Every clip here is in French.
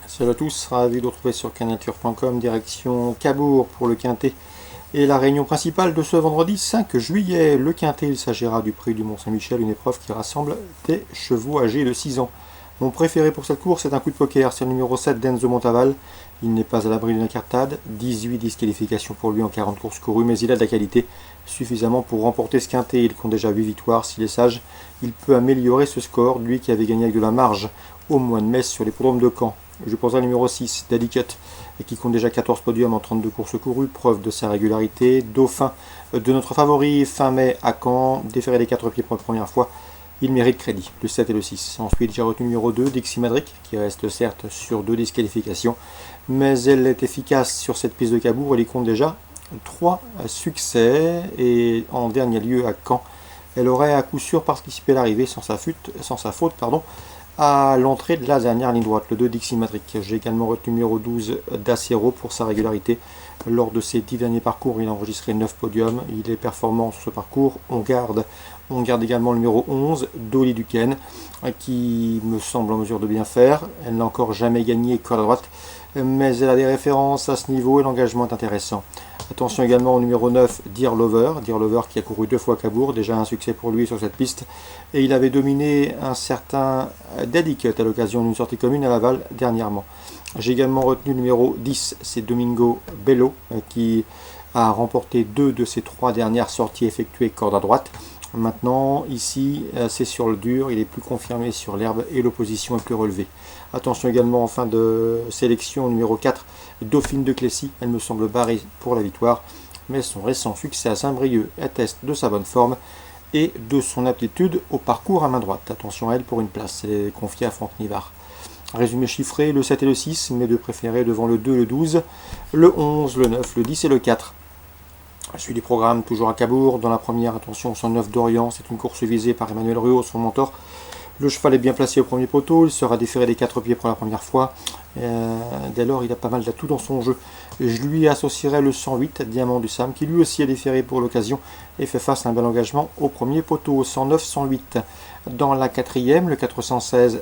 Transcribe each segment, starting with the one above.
Salut à tous, ravi de vous retrouver sur cannature.com, direction Cabourg pour le Quintet et la réunion principale de ce vendredi 5 juillet. Le Quintet, il s'agira du prix du Mont-Saint-Michel, une épreuve qui rassemble des chevaux âgés de 6 ans. Mon préféré pour cette course, c'est un coup de poker, c'est le numéro 7 d'Enzo Montaval. Il n'est pas à l'abri d'une incartade, 18 disqualifications pour lui en 40 courses courues, mais il a de la qualité suffisamment pour remporter ce Quintet. Il compte déjà 8 victoires, s'il est sage, il peut améliorer ce score, lui qui avait gagné avec de la marge au mois de mai sur l'hippodrome de Caen. Je poserai le numéro 6, Daddy Cut, et qui compte déjà 14 podiums en 32 courses courues, preuve de sa régularité. Dauphin de notre favori, fin mai à Caen, déféré des 4 pieds pour la première fois, il mérite crédit, le 7 et le 6. Ensuite, j'ai retenu le numéro 2, Dixie Madrick, qui reste certes sur 2 disqualifications, mais elle est efficace sur cette piste de Cabourg, elle y compte déjà 3 succès, et en dernier lieu à Caen, elle aurait à coup sûr participé à l'arrivée sans sa faute, à l'entrée de la dernière ligne droite, le 2 Dixie Madrick. J'ai également retenu le numéro 12 d'Acero pour sa régularité. Lors de ses 10 derniers parcours, il a enregistré 9 podiums. Il est performant sur ce parcours. On garde également le numéro 11, Dolly Duquesne, qui me semble en mesure de bien faire. Elle n'a encore jamais gagné corde à droite, mais elle a des références à ce niveau et l'engagement est intéressant. Attention également au numéro 9, Dear Lover qui a couru 2 fois à Cabourg, déjà un succès pour lui sur cette piste. Et il avait dominé un certain Daddy Cut à l'occasion d'une sortie commune à Laval dernièrement. J'ai également retenu le numéro 10, c'est Domingo Bello, qui a remporté 2 de ses 3 dernières sorties effectuées corde à droite. Maintenant, ici, c'est sur le dur, il est plus confirmé sur l'herbe et l'opposition est plus relevée. Attention également en fin de sélection, numéro 4, Dauphine de Clécy. Elle me semble barrée pour la victoire, mais son récent succès à Saint-Brieuc atteste de sa bonne forme et de son aptitude au parcours à main droite. Attention à elle pour une place, elle est confiée à Franck Nivard. Résumé chiffré, le 7 et le 6, mes deux préférés devant le 2 et le 12, le 11, le 9, le 10 et le 4. Je suis du programme toujours à Cabourg. Dans la première, attention, 109 d'Orient, c'est une course visée par Emmanuel Ruot, son mentor. Le cheval est bien placé au premier poteau, il sera déféré des 4 pieds pour la première fois. Dès lors, il a pas mal d'atouts dans son jeu. Je lui associerai le 108, Diamant du Sam, qui lui aussi est déféré pour l'occasion et fait face à un bel engagement au premier poteau. 109-108. Dans la quatrième, le 416,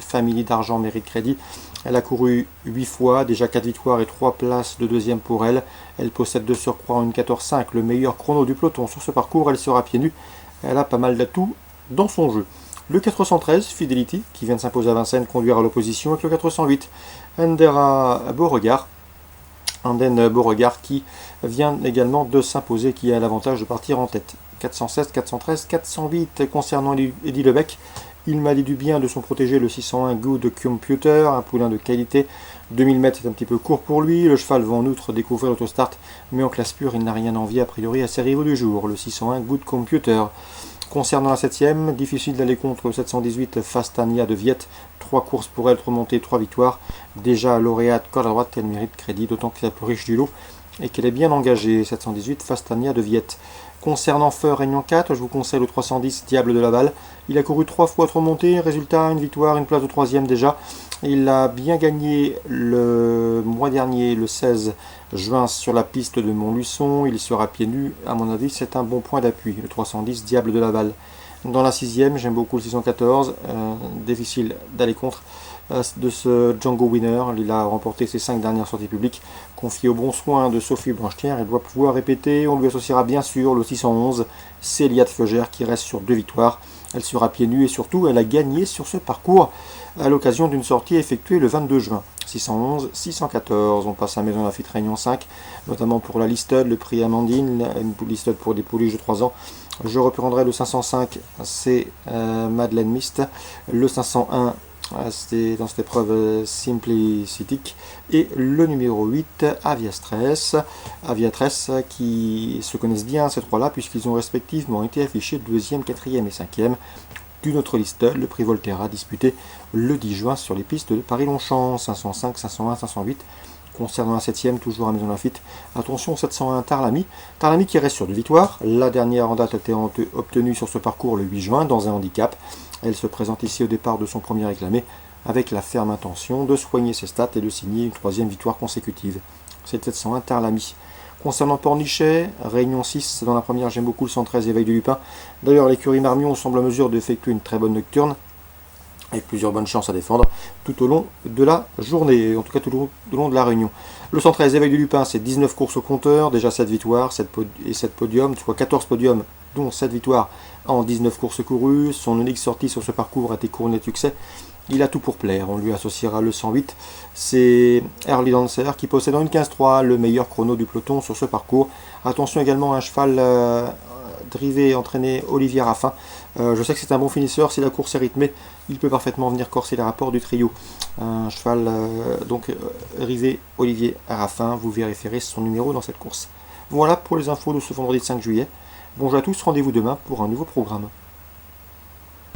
Famille d'Argent mérite crédit. Elle a couru 8 fois, déjà 4 victoires et 3 places de deuxième pour elle. Elle possède de surcroît une 14-5, le meilleur chrono du peloton. Sur ce parcours, elle sera pieds nus. Elle a pas mal d'atouts dans son jeu. Le 413, Fidelity, qui vient de s'imposer à Vincennes, conduire à l'opposition avec le 408, Endera Beauregard. Anden Beauregard qui vient également de s'imposer, qui a l'avantage de partir en tête. 416, 413, 408. Concernant Eddie Lebec, il m'a dit du bien de son protégé, le 601 Good Computer, un poulain de qualité. 2000 mètres, c'est un petit peu court pour lui. Le cheval va en outre découvrir l'autostart, mais en classe pure, il n'a rien envie a priori à ses rivaux du jour, le 601 Good Computer. Concernant la 7ème, difficile d'aller contre le 718 Fastania de Viette. 3 courses pour elle, 3 montées, 3 victoires. Déjà lauréate corde à droite, elle mérite crédit, d'autant qu'elle est la plus riche du lot et qu'elle est bien engagée. 718 Fastania de Viette. Concernant Feu Réunion 4, je vous conseille le 310 Diable de Laval. Il a couru 3 fois 3 montées, résultat une victoire, une place de 3ème déjà. Il a bien gagné le mois dernier, le 16 juin, sur la piste de Montluçon. Il sera pieds nus, à mon avis, c'est un bon point d'appui, le 310 Diable de Laval. Dans la 6ème, j'aime beaucoup le 614, difficile d'aller contre de ce Django Winner. Il a remporté ses 5 dernières sorties publiques, confié au bon soin de Sophie Blanchetière. Il doit pouvoir répéter. On lui associera bien sûr le 611, Célia de Feugère, qui reste sur 2 victoires. Elle sera pieds nus et surtout, elle a gagné sur ce parcours à l'occasion d'une sortie effectuée le 22 juin. 611, 614. On passe à Maison Lafitte Réunion 5, notamment pour la Listed, le prix Amandine, une Listed pour des pouliches de 3 ans. Je reprendrai le 505, c'est Madeleine Mist. Le 501, c'était dans cette épreuve Simplicity. Et le numéro 8, Aviatress, qui se connaissent bien ces trois-là, puisqu'ils ont respectivement été affichés 2e, 4e et 5e d'une autre liste, le prix Volterra, disputé le 10 juin sur les pistes de Paris-Longchamp. 505, 501, 508. Concernant la 7ème, toujours à Maison Lafitte, attention 701 Tarlami qui reste sur 2 victoires. La dernière en date a été obtenue sur ce parcours le 8 juin dans un handicap. Elle se présente ici au départ de son premier réclamé avec la ferme intention de soigner ses stats et de signer une 3e victoire consécutive. C'est 701 Tarlami. Concernant Pornichet, Réunion 6, dans la première j'aime beaucoup le 113 Éveil de Lupin. D'ailleurs l'écurie Marmion semble en mesure d'effectuer une très bonne nocturne. avec plusieurs bonnes chances à défendre tout au long de la journée, en tout cas tout au long de la réunion. Le 113, Éveil du Lupin, c'est 19 courses au compteur, déjà 7 victoires et 7 podiums, soit 14 podiums, dont 7 victoires en 19 courses courues. Son unique sortie sur ce parcours a été couronnée de succès. Il a tout pour plaire, on lui associera le 108, c'est Early Dancer qui possède en une 15-3 le meilleur chrono du peloton sur ce parcours. Attention également à un cheval drivé entraîné Olivier Raffin. Je sais que c'est un bon finisseur, si la course est rythmée, il peut parfaitement venir corser les rapports du trio. Un cheval rivé Olivier Raffin, vous vérifierez son numéro dans cette course. Voilà pour les infos de ce vendredi 5 juillet. Bonjour à tous, rendez-vous demain pour un nouveau programme.